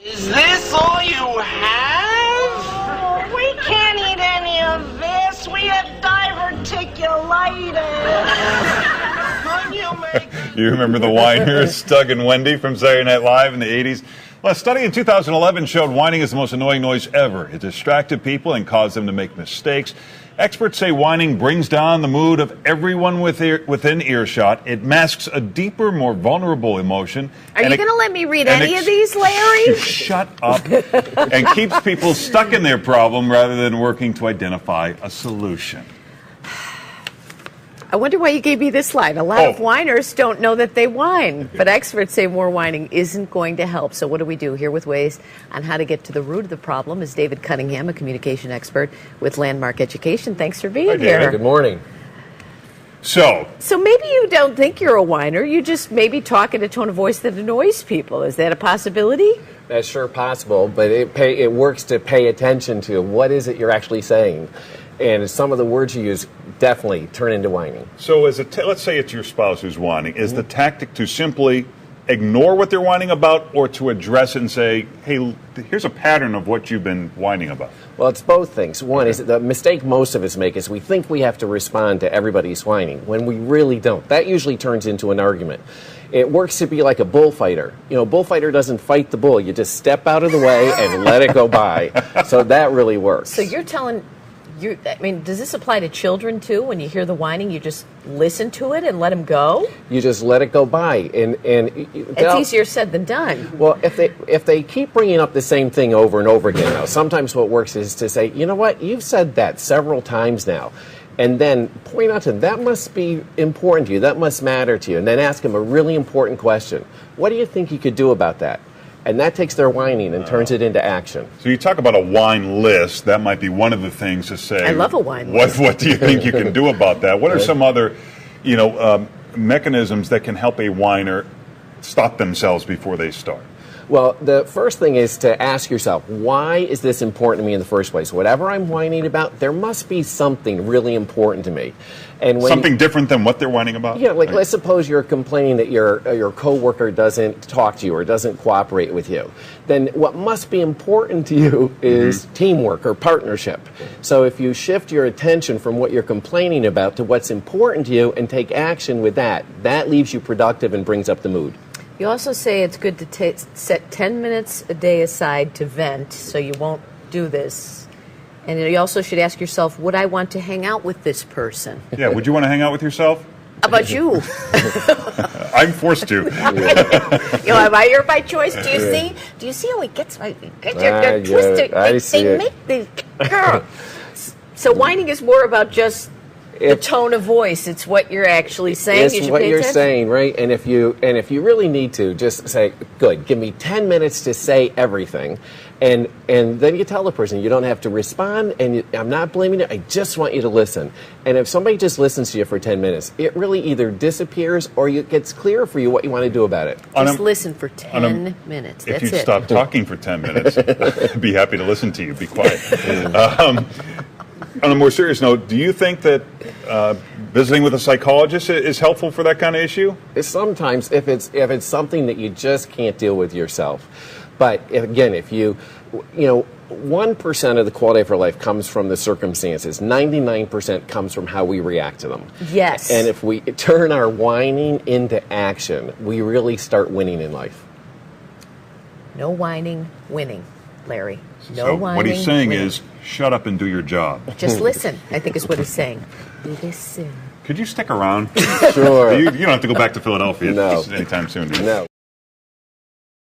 Is this all you have? Oh, we can't eat any of this. We have diverticulitis. Could you make You remember the whiners, Doug and Wendy from Saturday Night Live in the 80s? Well, a study in 2011 showed whining is the most annoying noise ever. It distracted people and caused them to make mistakes. Experts say whining brings down the mood of everyone within earshot. It masks a deeper, more vulnerable emotion. Are you going to let me read any of these, Larry? Shut up. And keeps people stuck in their problem rather than working to identify a solution. I wonder why you gave me this line. A lot of whiners don't know that they whine, but experts say more whining isn't going to help. So what do we do? Here with ways on how to get to the root of the problem is David Cunningham, a communication expert with Landmark Education. Thanks for being here. Good morning. So maybe you don't think you're a whiner. You just maybe talk in a tone of voice that annoys people. Is that a possibility? That's sure possible, but it works to pay attention to what is it you're actually saying. And some of the words you use definitely turn into whining. So let's say it's your spouse who's whining. Is the tactic to simply ignore what they're whining about, or to address it and say, hey, here's a pattern of what you've been whining about? Well, it's both things. One is the mistake most of us make is we think we have to respond to everybody's whining when we really don't. That usually turns into an argument. It works to be like a bullfighter. You know, a bullfighter doesn't fight the bull. You just step out of the way and let it go by. So that really works. So you're telling... does this apply to children too? When you hear the whining, you just listen to it and let them go? You just let it go by, and it's easier said than done. Well, if they keep bringing up the same thing over and over again, now sometimes what works is to say, you know what, you've said that several times now, and then point out to them that must be important to you, that must matter to you, and then ask them a really important question. What do you think you could do about that? And that takes their whining and turns it into action. So you talk about a whine list. That might be one of the things to say. I love a whine list. What do you think you can do about that? What are some other, mechanisms that can help a whiner stop themselves before they start? Well, the first thing is to ask yourself, why is this important to me in the first place? Whatever I'm whining about, there must be something really important to me. And when something different than what they're whining about? Yeah, like let's suppose you're complaining that your coworker doesn't talk to you or doesn't cooperate with you. Then what must be important to you is teamwork or partnership. So if you shift your attention from what you're complaining about to what's important to you and take action with that, that leaves you productive and brings up the mood. You also say it's good to set 10 minutes a day aside to vent, so you won't do this. And you also should ask yourself, would I want to hang out with this person? Yeah, would you want to hang out with yourself? How about you? I'm forced to. Am I here by choice? Do you see? Do you see how he gets they're twisted? They make the So whining is more about just the tone of voice. It's what you're actually saying. It's what you're saying, right? And if you really need to, just say, good, give me 10 minutes to say everything. And then you tell the person, you don't have to respond, and I'm not blaming you, I just want you to listen. And if somebody just listens to you for 10 minutes, it really either disappears or it gets clear for you what you want to do about it. Just listen for 10 minutes. That's if you stop talking for 10 minutes, I'd be happy to listen to you. Be quiet. On a more serious note, do you think that visiting with a psychologist is helpful for that kind of issue? Sometimes, if it's something that you just can't deal with yourself. But if you 1% of the quality of our life comes from the circumstances. 99% comes from how we react to them. Yes. And if we turn our whining into action, we really start winning in life. No whining, winning, Larry. No So whining, what he's saying winning. is, shut up and do your job. Just listen, I think is what he's saying. Listen. Could you stick around? Sure. You don't have to go back to Philadelphia No. anytime soon, do you? No.